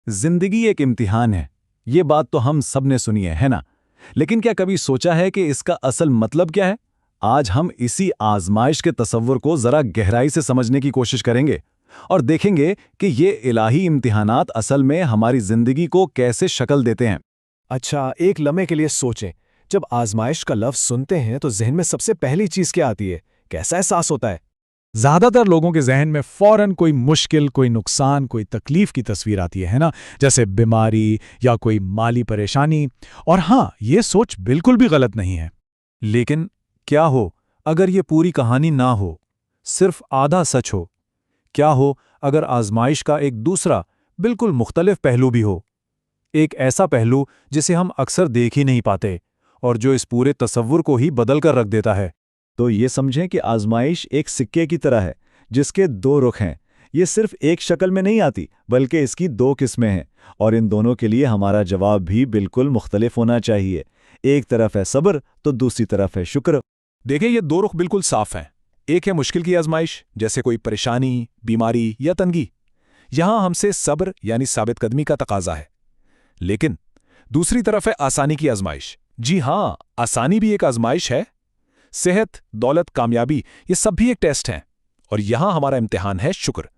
जिंदगी एक इम्तिहान है, ये बात तो हम सब ने सुनी है ना? लेकिन क्या कभी सोचा है कि इसका असल मतलब क्या है? आज हम इसी आजमाइश के तसव्वुर को जरा गहराई से समझने की कोशिश करेंगे और देखेंगे कि ये इलाही इम्तिहानात असल में हमारी जिंदगी को कैसे शक्ल देते हैं। अच्छा, एक लम्हे के लिए सोचें। जब आजमाइश का लफ्ज़ सुनते हैं तो जहन में सबसे पहली चीज़ क्या आती है? कैसा एहसास होता है? ज्यादातर लोगों के जहन में फौरन कोई मुश्किल, कोई नुकसान, कोई तकलीफ की तस्वीर आती है ना? जैसे बीमारी या कोई माली परेशानी। और हाँ, ये सोच बिल्कुल भी गलत नहीं है। लेकिन क्या हो अगर ये पूरी कहानी ना हो, सिर्फ आधा सच हो? क्या हो अगर आजमाइश का एक दूसरा, बिल्कुल मुख्तलिफ पहलू भी हो? एक ऐसा पहलू जिसे हम अक्सर देख ही नहीं पाते और जो इस पूरे तसव्वुर को ही बदल कर रख देता है। तो ये समझें कि आजमाइश एक सिक्के की तरह है जिसके दो रुख हैं। ये सिर्फ एक शक्ल में नहीं आती बल्कि इसकी दो किस्में हैं और इन दोनों के लिए हमारा जवाब भी बिल्कुल मुख्तलिफ होना चाहिए। एक तरफ है सब्र तो दूसरी तरफ है शुक्र। देखिए, ये दो रुख बिल्कुल साफ हैं। एक है मुश्किल की आजमाइश, जैसे कोई परेशानी, बीमारी या तंगी। यहां हमसे सब्र यानी साबित कदमी का तकाजा है। लेकिन दूसरी तरफ है आसानी की आजमाइश। जी हां, आसानी भी एक आजमाइश है। सेहत, दौलत, कामयाबी, ये सब भी एक टेस्ट हैं। और यहां हमारा इम्तिहान है शुक्र,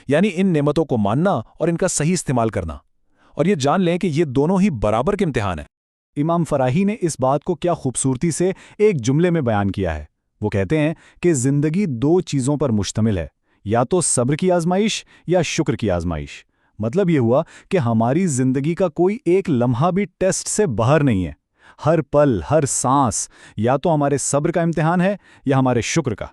यानी इन नेमतों को मानना और इनका सही इस्तेमाल करना। और ये जान लें कि ये दोनों ही बराबर के इम्तिहान हैं। इमाम फराही ने इस बात को क्या खूबसूरती से एक जुमले में बयान किया है। वो कहते हैं कि जिंदगी दो चीज़ों पर मुश्तमिल है, या तो सब्र की आजमाइश या शुक्र की आजमाइश। मतलब ये हुआ कि हमारी जिंदगी का कोई एक लम्हा भी टेस्ट से बाहर नहीं है। हर पल, हर सांस या तो हमारे सब्र का इम्तिहान है या हमारे शुक्र का।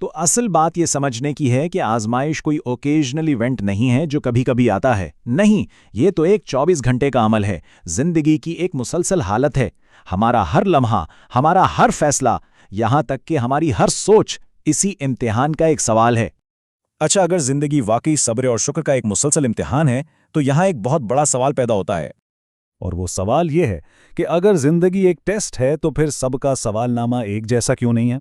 तो असल बात ये समझने की है कि आजमाइश कोई ओकेजनल इवेंट नहीं है जो कभी कभी आता है। नहीं, ये तो एक 24 घंटे का अमल है, जिंदगी की एक मुसलसल हालत है। हमारा हर लम्हा, हमारा हर फैसला, यहां तक कि हमारी हर सोच इसी इम्तिहान का एक सवाल है। अच्छा, अगर जिंदगी वाकई सब्र और शुक्र का एक मुसलसल इम्तिहान है तो यहाँ एक बहुत बड़ा सवाल पैदा होता है। और वो सवाल ये है कि अगर जिंदगी एक टेस्ट है तो फिर सबका सवालनामा एक जैसा क्यों नहीं है?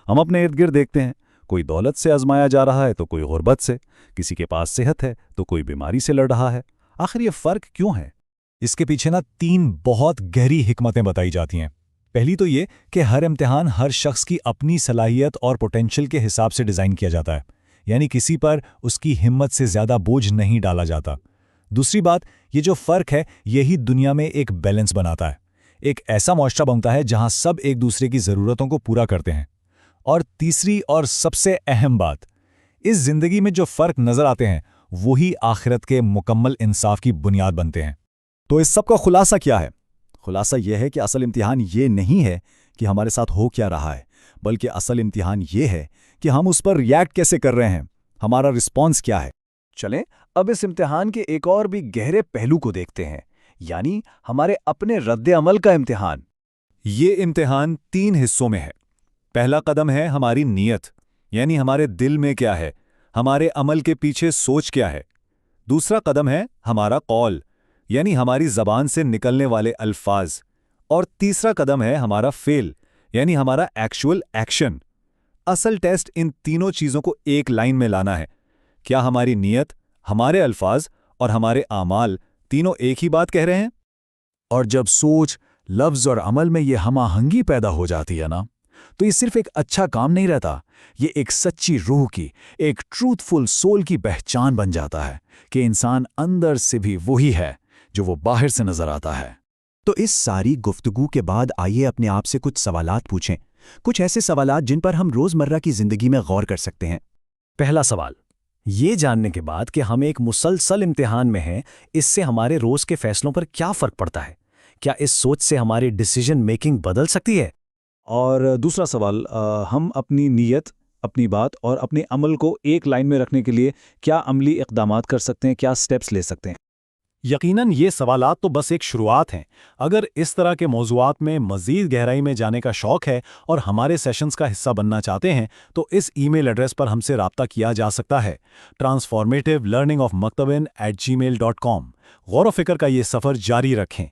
हम अपने इर्द गिर्द देखते हैं, कोई दौलत से आजमाया जा रहा है तो कोई गुर्बत से, किसी के पास सेहत है तो कोई बीमारी से लड़ रहा है। आखिर ये फर्क क्यों है? इसके पीछे ना 3 बहुत गहरी हिकमतें बताई जाती हैं। पहली तो ये कि हर इम्तिहान हर शख्स की अपनी सलाहियत और पोटेंशियल के हिसाब से डिज़ाइन किया जाता है, यानी किसी पर उसकी हिम्मत से ज़्यादा बोझ नहीं डाला जाता। दूसरी बात, ये जो फ़र्क है यही दुनिया में एक बैलेंस बनाता है। एक ऐसा मुआशरा बनता है जहां सब एक दूसरे की ज़रूरतों को पूरा करते हैं। और तीसरी और सबसे अहम बात, इस ज़िंदगी में जो फ़र्क नज़र आते हैं वही आखिरत के मुकम्मल इंसाफ की बुनियाद बनते हैं। तो इस सब का खुलासा क्या है? खुलासा यह है कि असल इम्तिहान ये नहीं है कि हमारे साथ हो क्या रहा है, बल्कि असल इम्तिहान ये है कि हम उस पर रिएक्ट कैसे कर रहे हैं, हमारा रिस्पॉन्स क्या है। चलें अब इस इम्तिहान के एक और भी गहरे पहलू को देखते हैं, यानी हमारे अपने रद्द अमल का इम्तिहान। ये इम्तिहान 3 हिस्सों में है। पहला कदम है हमारी नीयत, यानी हमारे दिल में क्या है, हमारे अमल के पीछे सोच क्या है। दूसरा कदम है हमारा कौल, यानी हमारी ज़बान से निकलने वाले अल्फाज। और तीसरा कदम है हमारा फेल, यानी हमारा एक्चुअल एक्शन। असल टेस्ट इन तीनों चीज़ों को एक लाइन में लाना है। क्या हमारी नीयत, हमारे अल्फाज और हमारे आमाल तीनों एक ही बात कह रहे हैं? और जब सोच, लफ्ज़ और अमल में ये हमाहंगी पैदा हो जाती है ना, तो ये सिर्फ एक अच्छा काम नहीं रहता, ये एक सच्ची रूह की, एक ट्रूथफुल सोल की पहचान बन जाता है कि इंसान अंदर से भी वही है जो वो बाहर से नजर आता है। तो इस सारी गुफ्तगू के बाद आइए अपने आप से कुछ सवालात पूछें, कुछ ऐसे सवालात जिन पर हम रोज़मर्रा की ज़िंदगी में गौर कर सकते हैं। पहला सवाल, ये जानने के बाद कि हम एक मुसलसल इम्तिहान में हैं, इससे हमारे रोज़ के फैसलों पर क्या फ़र्क पड़ता है? क्या इस सोच से हमारी डिसीजन मेकिंग बदल सकती है? और दूसरा सवाल, हम अपनी नीयत, अपनी बात और अपने अमल को एक लाइन में रखने के लिए क्या अमली इक़दामात कर सकते हैं, क्या स्टेप्स ले सकते हैं? यकीनन ये सवालात तो बस एक शुरुआत हैं। अगर इस तरह के मौज़ूआत में मज़ीद गहराई में जाने का शौक़ है और हमारे सेशंस का हिस्सा बनना चाहते हैं तो इस ईमेल एड्रेस पर हमसे राब्ता किया जा सकता है, transformativelearningofmaktabin@gmail.com। गौर व फिक्र का ये सफ़र जारी रखें।